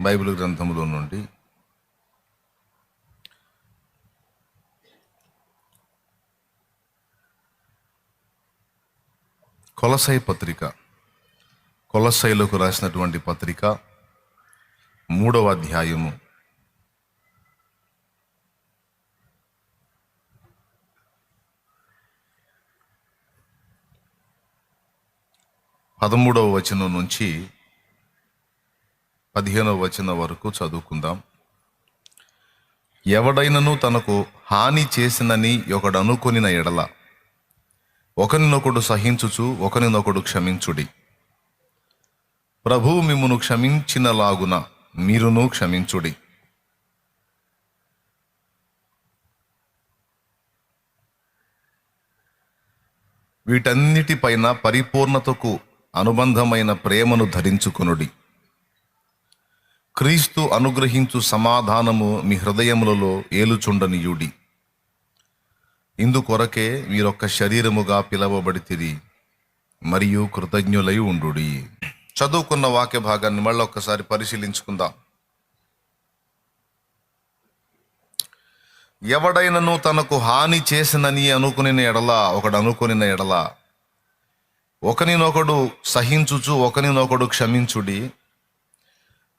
Bible గ్రంథంలో నుండి కొలసై పత్రిక, కొలసైలకు రాసినటువంటి పత్రిక 3వ అధ్యాయము 13వ వచనం నుంచి 15వ వచనం వరకు చదువుకుందాం. ఎవడైనను తనకు హాని చేసినని ఒకడు అనుకొనిన ఎడల ఒకరినొకడు సహించుచు ఒకరినొకడు క్షమించుడి. ప్రభువు మిమ్మును క్షమించినలాగున మీరును క్షమించుడి. వీటన్నిటిపైన పరిపూర్ణతకు అనుబంధమైన ప్రేమను ధరించుకొనుడి. క్రీస్తు అనుగ్రహించు సమాధానము మీ హృదయములలో ఏలుచుండనియుడి. ఇందుకొరకే మీరొక్క శరీరముగా పిలవబడితిరి మరియు కృతజ్ఞులై ఉండుడి. చదువుకున్న వాక్య భాగాన్ని మళ్ళీ ఒక్కసారి పరిశీలించుకుందాం. ఎవడైనను తనకు హాని చేసినని అనుకుని ఎడల ఒకరినొకడు సహించుచు ఒకరినొకడు క్షమించుడి.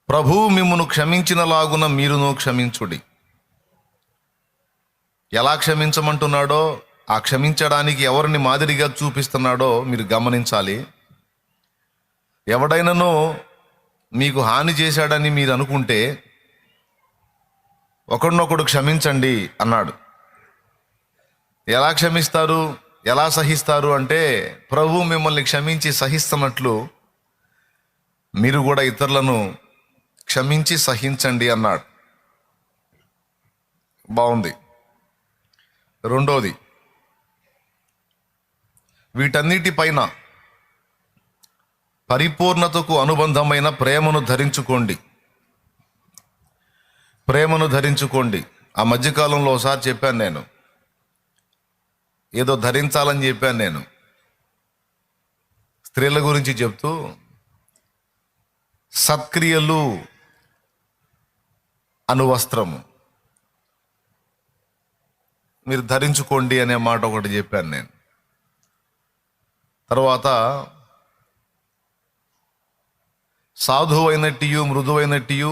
ప్రభువు మిమ్మును క్షమించినలాగున మీరును క్షమించుడి. ఎలా క్షమించమంటున్నాడో, ఆ క్షమించడానికి ఎవరిని మాదిరిగా చూపిస్తున్నాడో మీరు గమనించాలి. ఎవడైనను మీకు హాని చేశాడని మీరు అనుకుంటే ఒకరినొకడు క్షమించండి అన్నాడు. ఎలా క్షమిస్తారు, ఎలా సహిస్తారు అంటే, ప్రభు మిమ్మల్ని క్షమించి సహిస్తున్నట్లు మీరు కూడా ఇతరులను క్షమించి సహించండి అన్నాడు. బాగుంది. రెండోది, వీటన్నిటిపైన పరిపూర్ణతకు అనుబంధమైన ప్రేమను ధరించుకోండి. ఆ మధ్యకాలంలో ఒకసారి చెప్పాను, నేను ఏదో ధరించాలని చెప్పాను. నేను స్త్రీల గురించి చెప్తూ సత్క్రియలు అను వస్త్రము మీరు ధరించుకోండి అనే మాట ఒకటి చెప్పాను నేను. తర్వాత సాధువైనట్టియు మృదువైనట్టియు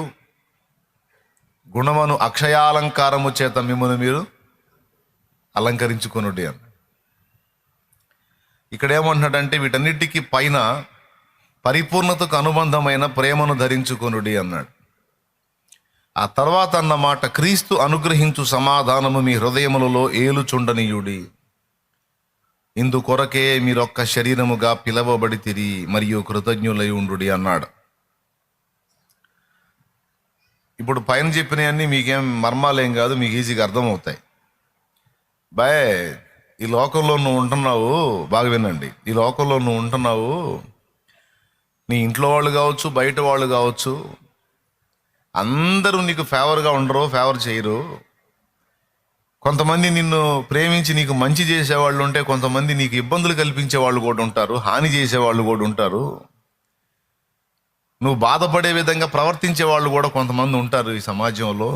గుణమును అక్షయాలంకారము చేత మిమ్మల్ని మీరు అలంకరించుకొనుడి అని. ఇక్కడ ఏమంటున్నాడంటే, వీటన్నిటికీ పైన పరిపూర్ణతకు అనుబంధమైన ప్రేమను ధరించుకొనుడి అన్నాడు. ఆ తర్వాత అన్నమాట, క్రీస్తు అనుగ్రహించు సమాధానము మీ హృదయములలో ఏలుచుండనీయుడి. ఇందుకొరకే మీరొక్క శరీరముగా పిలవబడితిరి మరియు కృతజ్ఞులై ఉండుడి అన్నాడు. ఇప్పుడు పైన చెప్పినవన్నీ మీకేం మర్మాలేం కాదు, మీకు ఈజీగా అర్థమవుతాయి. ఈ లోకంలో నువ్వు ఉంటున్నావు, బాగా వినండి, ఈ లోకంలో నువ్వు ఉంటున్నావు, నీ ఇంట్లో వాళ్ళు కావచ్చు, బయట వాళ్ళు కావచ్చు, అందరూ నీకు ఫేవర్గా ఉండరు, ఫేవర్ చేయరు. కొంతమంది నిన్ను ప్రేమించి నీకు మంచి చేసేవాళ్ళు ఉంటే, కొంతమంది నీకు ఇబ్బందులు కల్పించే వాళ్ళు కూడా ఉంటారు, హాని చేసేవాళ్ళు కూడా ఉంటారు. నువ్వు బాధపడే విధంగా ప్రవర్తించే వాళ్ళు కూడా కొంతమంది ఉంటారు ఈ సమాజంలో.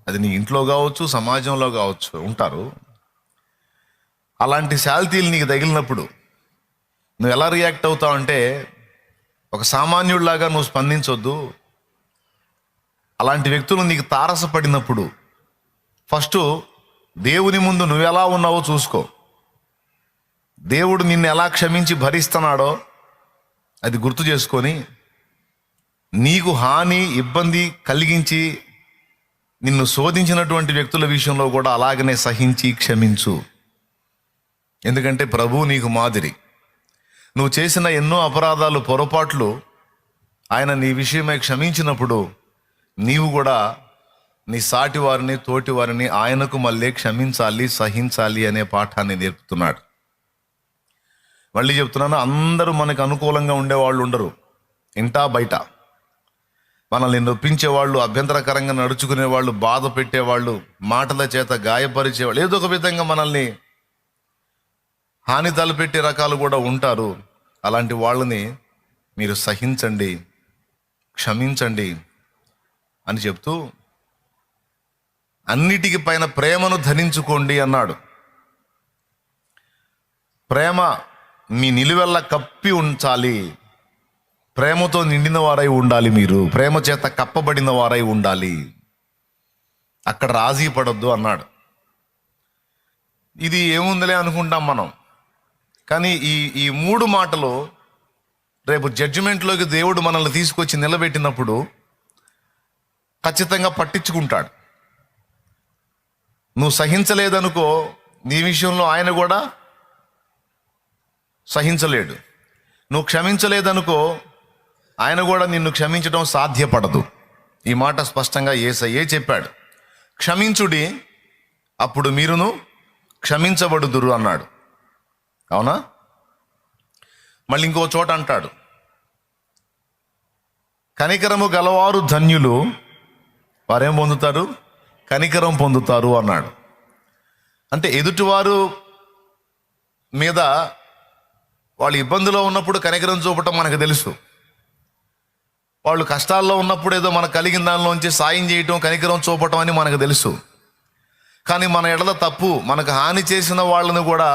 అది నీ ఇంట్లో కావచ్చు, సమాజంలో కావచ్చు, ఉంటారు. అలాంటి శాల్తీలు నీకు తగిలినప్పుడు నువ్వు ఎలా రియాక్ట్ అవుతావు అంటే, ఒక సామాన్యుడిలాగా నువ్వు స్పందించొద్దు. అలాంటి వ్యక్తులు నీకు తారసపడినప్పుడు ఫస్ట్ దేవుని ముందు నువ్వెలా ఉన్నావో చూసుకో. దేవుడు నిన్ను ఎలా క్షమించి భరిస్తున్నాడో అది గుర్తు చేసుకొని, నీకు హాని ఇబ్బంది కలిగించి నిన్ను శోధించినటువంటి వ్యక్తుల విషయంలో కూడా అలాగనే సహించి క్షమించు. ఎందుకంటే ప్రభువు నీకు మాదిరి. నువ్వు చేసిన ఎన్నో అపరాధాలు, పొరపాట్లు ఆయన నీ విషయమై క్షమించినప్పుడు నీవు కూడా నీ సాటి వారిని, తోటి వారిని ఆయనకు మళ్ళీ క్షమించాలి, సహించాలి అనే పాఠాన్ని నేర్పుతున్నాడు. మళ్ళీ చెప్తున్నాను, అందరూ మనకు అనుకూలంగా ఉండేవాళ్ళు ఉండరు. ఇంటా బయట మనల్ని నొప్పించేవాళ్ళు, అభ్యంతరకరంగా నడుచుకునేవాళ్ళు, బాధ పెట్టేవాళ్ళు, మాటల చేత గాయపరిచేవాళ్ళు, ఏదో ఒక విధంగా మనల్ని హాని తలపెట్టే రకాలు కూడా ఉంటారు. అలాంటి వాళ్ళని మీరు సహించండి, క్షమించండి. అని చెప్తూ అన్నిటికి పైన ప్రేమను ధరించుకోండి అన్నాడు. ప్రేమ మీ నిలువెల్ల కప్పి ఉంచాలి, ప్రేమతో నిండిన వారై ఉండాలి, మీరు ప్రేమ చేత కప్పబడిన వారై ఉండాలి, అక్కడ రాజీ పడొద్దు అన్నాడు. ఇది ఏముందిలే అనుకుంటాం మనం, కానీ ఈ మూడు మాటలు రేపు జడ్జిమెంట్లోకి దేవుడు మనల్ని తీసుకొచ్చి నిలబెట్టినప్పుడు ఖచ్చితంగా పట్టించుకుంటాడు. నువ్వు సహించలేదనుకో, నీ విషయంలో ఆయన కూడా సహించలేడు. నువ్వు క్షమించలేదనుకో, ఆయన కూడా నిన్ను క్షమించడం సాధ్యపడదు. ఈ మాట స్పష్టంగా యేసయ్యే చెప్పాడు. క్షమించుడి, అప్పుడు మీరును క్షమించబడుదురు అన్నాడు. అవునా? మళ్ళీ ఇంకో చోట అంటాడు, కనికరము గలవారు ధన్యులు, వారేం పొందుతారు? కనికరం పొందుతారు అన్నాడు. అంటే ఎదుటివారు మీద వాళ్ళు ఇబ్బందిలో ఉన్నప్పుడు కనికరం చూపటం మనకు తెలుసు. వాళ్ళు కష్టాల్లో ఉన్నప్పుడు ఏదో మనకు కలిగిన దానిలోంచి సాయం చేయటం, కనికరం చూపటం అని మనకు తెలుసు. కానీ మన ఎడల తప్పు, మనకు హాని చేసిన వాళ్ళని కూడా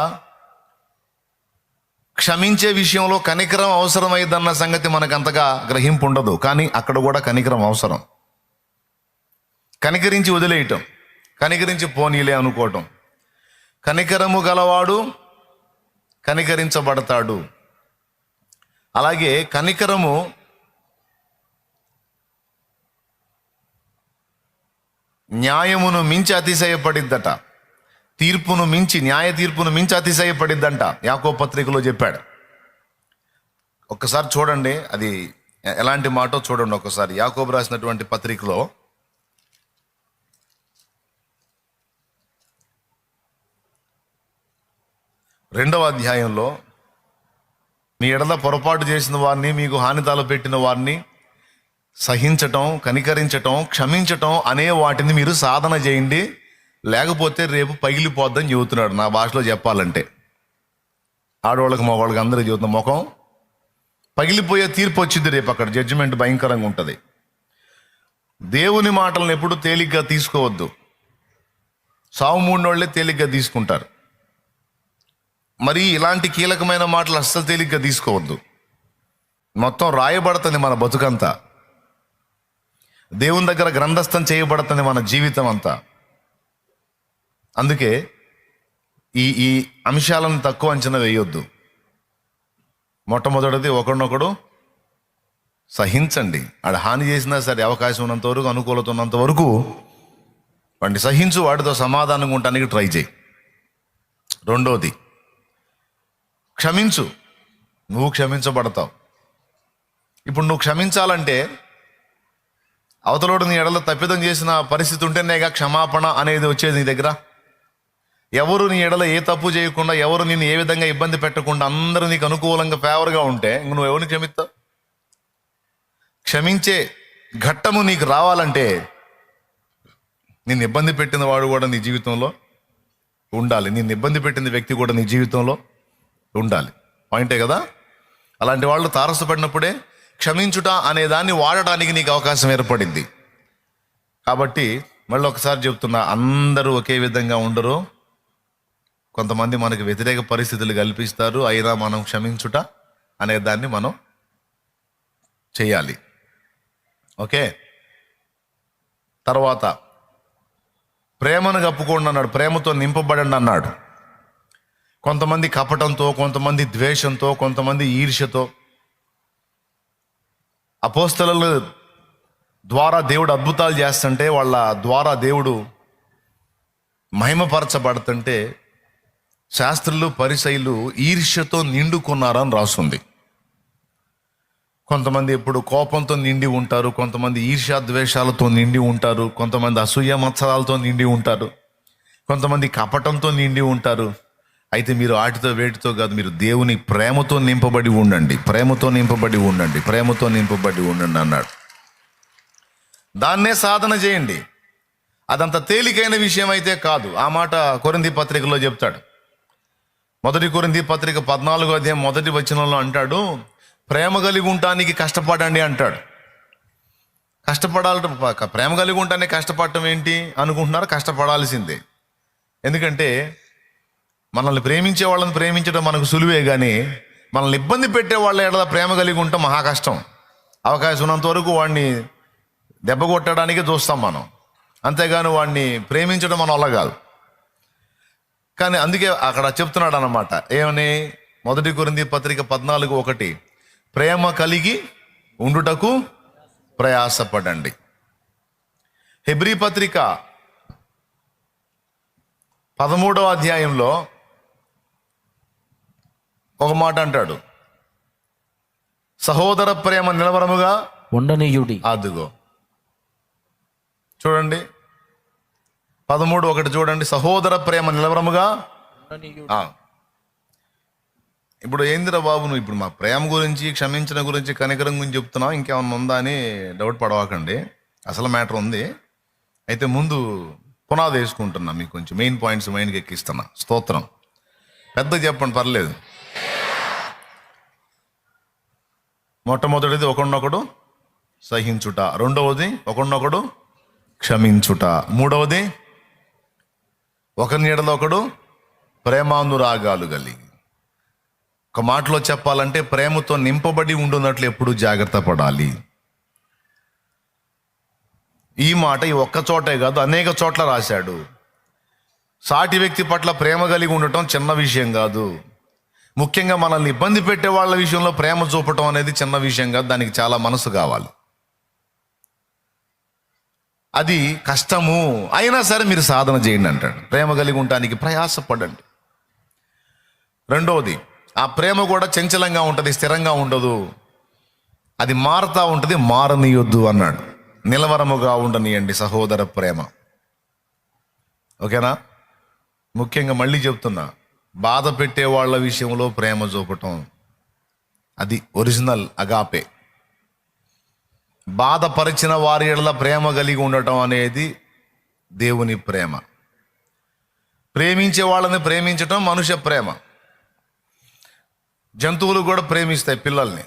క్షమించే విషయంలో కనికరం అవసరమైందన్న సంగతి మనకు అంతగా గ్రహింపు ఉండదు. కానీ అక్కడ కూడా కనికరం అవసరం. కనికరించి వదిలేయటం, కనికరించి పోనీలే అనుకోవటం. కనికరము గలవాడు కనికరించబడతాడు. అలాగే కనికరము న్యాయమును మించి అతిశయపడిద్దట, తీర్పును మించి, న్యాయ తీర్పును మించి అతిశయపడిద్దంట. యాకోబు పత్రికలో చెప్పాడు. ఒక్కసారి చూడండి, అది ఎలాంటి మాటో చూడండి ఒక్కసారి. యాకోబు రాసినటువంటి పత్రికలో 2వ అధ్యాయంలో, మీ ఎడల పొరపాటు చేసిన వారిని, మీకు హాని తలపెట్టిన వారిని సహించటం, కనికరించటం, క్షమించటం అనే వాటిని మీరు సాధన చేయండి, లేకపోతే రేపు పగిలిపోద్దని చెబుతున్నాడు. నా భాషలో చెప్పాలంటే ఆడవాళ్ళకి మగవాళ్ళకి అందరికీ చెబుతున్న ముఖం పగిలిపోయే తీర్పు వచ్చింది రేపు. అక్కడ జడ్జిమెంట్ భయంకరంగా ఉంటుంది. దేవుని మాటలను ఎప్పుడు తేలిగ్గా తీసుకోవద్దు. సావు మూడినోళ్ళే తేలిగ్గా తీసుకుంటారు. మరి ఇలాంటి కీలకమైన మాటలు అస్సలు తేలిగ్గా తీసుకోవద్దు. మొత్తం రాయబడుతుంది మన బతుకంతా, దేవుని దగ్గర గ్రంథస్థం చేయబడుతుంది మన జీవితం అంతా. అందుకే ఈ అంశాలను తక్కువ అంచనా వేయొద్దు. మొట్టమొదటిది, ఒకరినొకడు సహించండి. ఆడ హాని చేసినా సరే, అవకాశం ఉన్నంత వరకు, అనుకూలత ఉన్నంత వరకు వాడిని సహించు, వాడితో సమాధానంగా ఉండటానికి ట్రై చేయి. రెండోది, క్షమించు, నువ్వు క్షమించబడతావు. ఇప్పుడు నువ్వు క్షమించాలంటే అవతలోడు నీ ఎడలో తప్పిదం చేసిన పరిస్థితి ఉంటేనేగా క్షమాపణ అనేది వచ్చేది నీ దగ్గర. ఎవరు నీ ఎడల ఏ తప్పు చేయకుండా, ఎవరు నిన్ను ఏ విధంగా ఇబ్బంది పెట్టకుండా, అందరూ నీకు అనుకూలంగా ఫేవర్గా ఉంటే ఇంక నువ్వు ఎవరిని క్షమిస్తావు? క్షమించే ఘట్టము నీకు రావాలంటే నిన్ను ఇబ్బంది పెట్టిన వాడు కూడా నీ జీవితంలో ఉండాలి, నిన్ను ఇబ్బంది పెట్టిన వ్యక్తి కూడా నీ జీవితంలో ఉండాలి. పాయింటే కదా? అలాంటి వాళ్ళు తారసపడినప్పుడే క్షమించుట అనే దాన్ని వాడటానికి నీకు అవకాశం ఏర్పడింది. కాబట్టి మళ్ళీ ఒకసారి చెప్తున్నా, అందరూ ఒకే విధంగా ఉండరు. కొంతమంది మనకు వ్యతిరేక పరిస్థితులు కల్పిస్తారు. అయినా మనం క్షమించుట అనే దాన్ని మనం చేయాలి. ఓకే. తర్వాత ప్రేమను కప్పుకోండి అన్నాడు, ప్రేమతో నింపబడండి అన్నాడు. కొంతమంది కపటంతో, కొంతమంది ద్వేషంతో, కొంతమంది ఈర్ష్యతో, అపోస్తలుల ద్వారా దేవుడు అద్భుతాలు చేస్తుంటే, వాళ్ళ ద్వారా దేవుడు మహిమపరచబడుతుంటే, శాస్త్రులు పరిసయ్యులు ఈర్ష్యతో నిండుకున్నారని రాస్తుంది. కొంతమంది ఎప్పుడు కోపంతో నిండి ఉంటారు, కొంతమంది ఈర్ష్యాద్వేషాలతో నిండి ఉంటారు, కొంతమంది అసూయ మత్సరాలతో నిండి ఉంటారు, కొంతమంది కపటంతో నిండి ఉంటారు. అయితే మీరు వాటితో వేటితో కాదు, మీరు దేవుని ప్రేమతో నింపబడి ఉండండి, ప్రేమతో నింపబడి ఉండండి, ప్రేమతో నింపబడి ఉండండి అన్నాడు. దాన్నే సాధన చేయండి. అదంత తేలికైన విషయం అయితే కాదు. ఆ మాట కొరింథీ పత్రికలో చెప్తాడు. 1 కొరింథీ పత్రిక 14వ అధ్యాయం 1వ వచనంలో అంటాడు, ప్రేమ కలిగి ఉండటానికి కష్టపడండి అంటాడు. ప్రేమ కలిగి ఉంటేనే కష్టపడటం ఏంటి అనుకుంటున్నారు? కష్టపడాల్సిందే. ఎందుకంటే మనల్ని ప్రేమించే వాళ్ళని ప్రేమించడం మనకు సులువే, కానీ మనల్ని ఇబ్బంది పెట్టే వాళ్ళ ఎడల ప్రేమ కలిగి ఉండటం మహా కష్టం. అవకాశం ఉన్నంత వరకు వాడిని దెబ్బ కొట్టడానికి చూస్తాం మనం, అంతేగాని వాడిని ప్రేమించడం మన వల్ల కాదు. కానీ అందుకే అక్కడ చెప్తున్నాడు అన్నమాట, ఏమని? 1 కొరింథీ పత్రిక 14:1, ప్రేమ కలిగి ఉండుటకు ప్రయాసపడండి. హెబ్రీ పత్రిక 13వ అధ్యాయంలో ఒక మాట అంటాడు, సహోదర ప్రేమ నిలవరముగా ఉండనీయుడి. అదుగో చూడండి, 13:1 చూడండి, సహోదర ప్రేమ నిలవరముగా. ఇప్పుడు ఏందిరా బాబు, నువ్వు ఇప్పుడు మా ప్రేమ గురించి, క్షమించిన గురించి, కనికరం గురించి చెప్తున్నావు, ఇంకేమన్నా ఉందా అని డౌట్ పడవాకండి. అసలు మ్యాటర్ ఉంది. అయితే ముందు పునాది వేసుకుంటున్నా, మీకు కొంచెం మెయిన్ పాయింట్స్ మైండ్కి ఎక్కిస్తున్నా. స్తోత్రం. పెద్ద చెప్పండి, పర్లేదు. మొట్టమొదటిది ఒకడినొకడు సహించుట, రెండవది ఒకడినొకడు క్షమించుట, మూడవది ఒకరి నీడలో ఒకడు ప్రేమానురాగాలు కలిగి. ఒక మాటలో చెప్పాలంటే ప్రేమతో నింపబడి ఉండున్నట్లు ఎప్పుడు జాగ్రత్త పడాలి. ఈ మాట ఈ ఒక్క చోటే కాదు, అనేక చోట్ల రాశాడు. సాటి వ్యక్తి పట్ల ప్రేమ కలిగి ఉండటం చిన్న విషయం కాదు. ముఖ్యంగా మనల్ని ఇబ్బంది పెట్టే వాళ్ళ విషయంలో ప్రేమ చూపటం అనేది చిన్న విషయం కాదు, దానికి చాలా మనసు కావాలి. అది కష్టము, అయినా సరే మీరు సాధన చేయండి అంటాడు. ప్రేమ కలిగి ఉండటానికి ప్రయాసపడండి. రెండవది, ఆ ప్రేమ కూడా చంచలంగా ఉంటుంది, స్థిరంగా ఉండదు, అది మారుతూ ఉంటుంది, మారనీయొద్దు అన్నాడు. నిలవరముగా ఉండనియండి సహోదర ప్రేమ. ఓకేనా? ముఖ్యంగా మళ్ళీ చెప్తున్నా, బాధ పెట్టే వాళ్ళ విషయంలో ప్రేమ చూపటం అది ఒరిజినల్ అగాపే. బాధపరిచిన వారి ఎడల ప్రేమ కలిగి ఉండటం అనేది దేవుని ప్రేమ. ప్రేమించే వాళ్ళని ప్రేమించటం మనుష్య ప్రేమ. జంతువులు కూడా ప్రేమిస్తాయి పిల్లల్ని,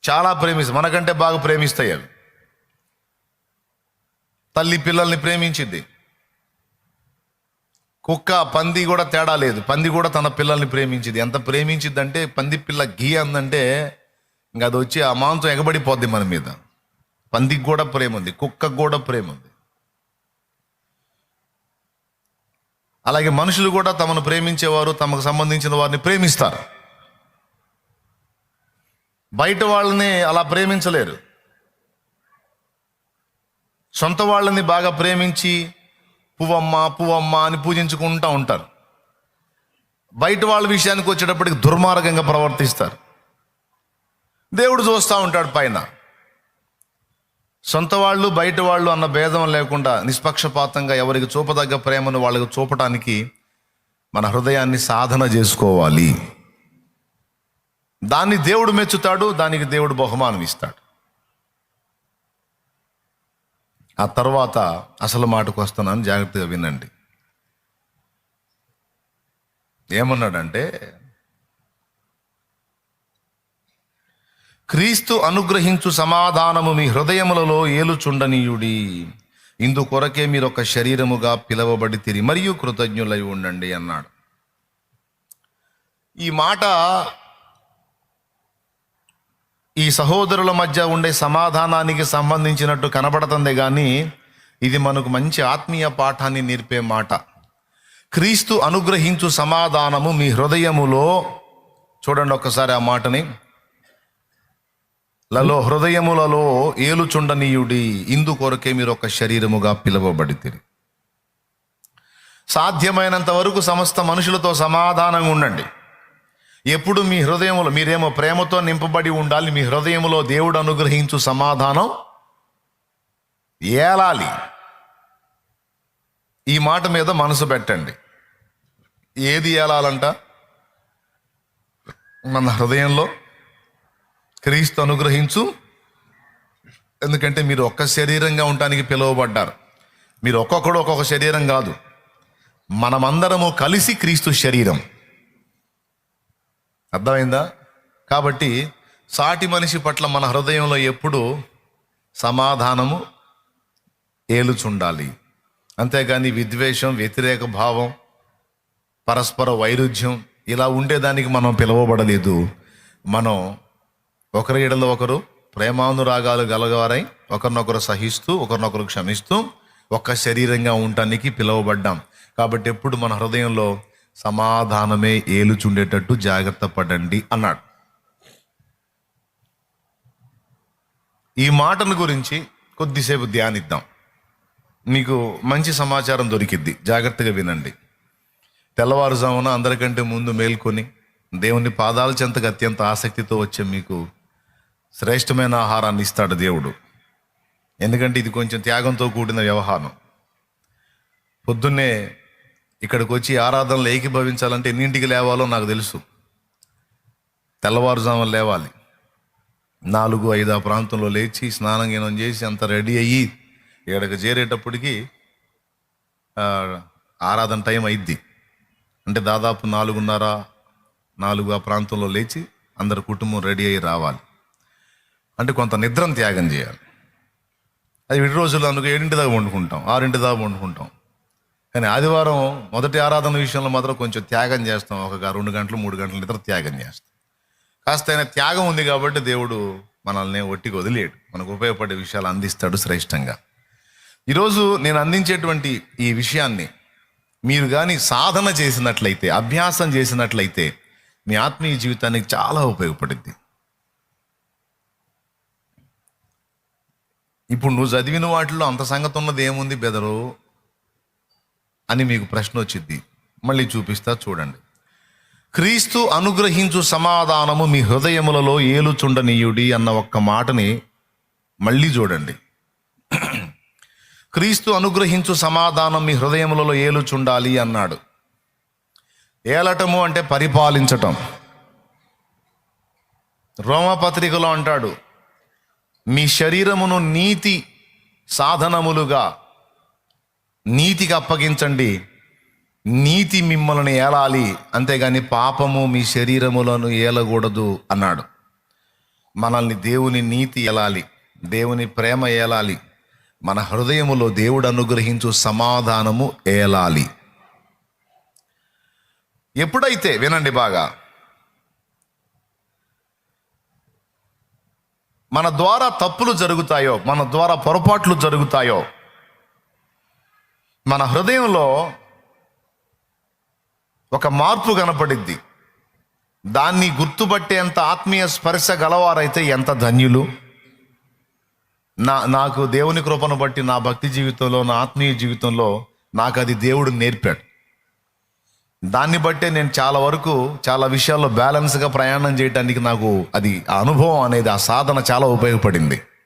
చాలా ప్రేమిస్తాయి, మనకంటే బాగా ప్రేమిస్తాయి అవి. తల్లి పిల్లల్ని ప్రేమించింది. కుక్క, పంది కూడా తేడా లేదు, పంది కూడా తన పిల్లల్ని ప్రేమించింది. ఎంత ప్రేమించింది అంటే, పంది పిల్ల గీ అందంటే ఇంకా అది వచ్చి ఆ మాంసం ఎగబడిపోద్ది మన మీద. పందికి కూడా ప్రేమ ఉంది, కుక్కకు కూడా ప్రేమ ఉంది. అలాగే మనుషులు కూడా తమను ప్రేమించేవారు తమకు సంబంధించిన వారిని ప్రేమిస్తారు. బయట వాళ్ళని అలా ప్రేమించలేరు. సొంత వాళ్ళని బాగా ప్రేమించి పువ్వమ్మ పువ్వమ్మ అని పూజించుకుంటూ ఉంటారు. బయట వాళ్ళ విషయానికి వచ్చేటప్పటికి దుర్మార్గంగా ప్రవర్తిస్తారు. దేవుడు చూస్తూ ఉంటాడు పైన. సొంత వాళ్ళు బయట వాళ్ళు అన్న భేదం లేకుండా నిష్పక్షపాతంగా ఎవరికి చూపదగ్గ ప్రేమను వాళ్ళకి చూపటానికి మన హృదయాన్ని సాధన చేసుకోవాలి. దాన్ని దేవుడు మెచ్చుతాడు, దానికి దేవుడు బహుమానం ఇస్తాడు. ఆ తర్వాత అసలు మాటకు వస్తున్నాను, జాగ్రత్తగా వినండి. ఏమన్నాడంటే, క్రీస్తు అనుగ్రహించు సమాధానము మీ హృదయములలో ఏలుచుండనీయుడి, ఇందుకొరకే మీరు ఒక శరీరముగా పిలవబడి తిరిగి మరియు కృతజ్ఞులై ఉండండి అన్నాడు. ఈ మాట ఈ సహోదరుల మధ్య ఉండే సమాధానానికి సంబంధించినట్టు కనబడుతుంది, కానీ ఇది మనకు మంచి ఆత్మీయ పాఠాన్ని నేర్పే మాట. క్రీస్తు అనుగ్రహించు సమాధానము మీ హృదయములో, చూడండి ఒక్కసారి ఆ మాటని, హృదయములలో ఏలుచుండనీయుడి, ఇందుకొరకే మీరు ఒక శరీరముగా పిలువబడితిరి. సాధ్యమైనంత వరకు సమస్త మనుషులతో సమాధానంగా ఉండండి. ఎప్పుడు మీ హృదయములో, మీరేమో ప్రేమతో నింపబడి ఉండాలి, మీ హృదయములో దేవుడు అనుగ్రహించు సమాధానం ఏలాలి. ఈ మాట మీద మనసు పెట్టండి. ఏది ఏలాలంట? మన హృదయంలో క్రీస్తు అనుగ్రహించు. ఎందుకంటే మీరు ఒక్క శరీరంగా ఉండటానికి పిలువబడ్డారు. మీరు ఒక్కొక్కడు ఒక్కొక్క శరీరం కాదు, మనమందరము కలిసి క్రీస్తు శరీరం. అర్థమైందా? కాబట్టి సాటి మనిషి పట్ల మన హృదయంలో ఎప్పుడు సమాధానము ఏలుచుండాలి. అంతేగాని విద్వేషం, వ్యతిరేక భావం, పరస్పర వైరుధ్యం ఇలా ఉండేదానికి మనం పిలువబడలేదు. మనం ఒకరి ఎడలో ఒకరు ప్రేమానురాగాలు గలవారై ఒకరినొకరు సహిస్తూ ఒకరినొకరు క్షమిస్తూ ఒక్క శరీరంగా ఉండటానికి పిలువబడ్డాం. కాబట్టి ఎప్పుడు మన హృదయంలో సమాధానమే ఏలుచుండేటట్టు జాగ్రత్త పడండి అన్నాడు. ఈ మాటను గురించి కొద్దిసేపు ధ్యానిద్దాం. మీకు మంచి సమాచారం దొరికిద్ది, జాగ్రత్తగా వినండి. తెల్లవారుజామున అందరికంటే ముందు మేల్కొని దేవుని పాదాల చెంతకు అత్యంత ఆసక్తితో వచ్చే మీకు శ్రేష్టమైన ఆహారాన్ని ఇస్తాడు దేవుడు. ఎందుకంటే ఇది కొంచెం త్యాగంతో కూడిన వ్యవహారం. పొద్దున్నే ఇక్కడికి వచ్చి ఆరాధనలు ఏకీభవించాలంటే ఎన్నింటికి లేవాలో నాకు తెలుసు. తెల్లవారుజామున లేవాలి. 4-5 ఆ ప్రాంతంలో లేచి స్నానం గీనం చేసి అంత రెడీ అయ్యి ఇక్కడికి చేరేటప్పటికి ఆరాధన టైం అయిద్ది. అంటే దాదాపు 4:30-4 ఆ ప్రాంతంలో లేచి అందరు కుటుంబం రెడీ అయ్యి రావాలి. అంటే కొంత నిద్రను త్యాగం చేయాలి. అది విడి రోజుల్లో అందుకు 7 దాకా వండుకుంటాం, 6 దాకా వండుకుంటాం. కానీ ఆదివారం మొదటి ఆరాధన విషయంలో మాత్రం కొంచెం త్యాగం చేస్తాం. ఒక 2 గంటలు 3 గంటల నిద్ర త్యాగం చేస్తాం. కాస్త అయినా త్యాగం ఉంది కాబట్టి దేవుడు మనల్ని ఒట్టికి వదిలేడు, మనకు ఉపయోగపడే విషయాలు అందిస్తాడు శ్రేష్టంగా. ఈరోజు నేను అందించేటువంటి ఈ విషయాన్ని మీరు కానీ సాధన చేసినట్లయితే, అభ్యాసం చేసినట్లయితే మీ ఆత్మీయ జీవితానికి చాలా ఉపయోగపడుద్ది. ఇప్పుడు నువ్వు చదివిన వాటిలో అంత సంగతి ఉన్నది ఏముంది బెదరు అని మీకు ప్రశ్న వచ్చింది. మళ్ళీ చూపిస్తా చూడండి. క్రీస్తు అనుగ్రహించు సమాధానము మీ హృదయములలో ఏలుచుండనీయుడి అన్న ఒక్క మాటని మళ్ళీ చూడండి. క్రీస్తు అనుగ్రహించు సమాధానం మీ హృదయములలో ఏలుచుండాలి అన్నాడు. ఏలటము అంటే పరిపాలించటం. రోమపత్రికలో అంటాడు, మీ శరీరమును నీతి సాధనములుగా నీతికి అప్పగించండి, నీతి మిమ్మల్ని ఏలాలి, అంతేగాని పాపము మీ శరీరములను ఏలకూడదు అన్నాడు. మనల్ని దేవుని నీతి ఏలాలి, దేవుని ప్రేమ ఏలాలి, మన హృదయములో దేవుడు అనుగ్రహించు సమాధానము ఏలాలి. ఎప్పుడైతే, వినండి బాగా, మన ద్వారా తప్పులు జరుగుతాయో, మన ద్వారా పొరపాట్లు జరుగుతాయో, మన హృదయంలో ఒక మార్పు కనపడిద్ది. దాన్ని గుర్తుపట్టేంత ఆత్మీయ స్పర్శ గలవారైతే ఎంత ధన్యులు. నాకు దేవుని కృపను బట్టి నా భక్తి జీవితంలో, నా ఆత్మీయ జీవితంలో నాకు అది దేవుడు నేర్పాడు. దాన్ని బట్టే నేను చాలా విషయాల్లో బ్యాలెన్స్గా ప్రయాణం చేయడానికి నాకు అది ఆ అనుభవం అనేది, ఆ సాధన చాలా ఉపయోగపడింది.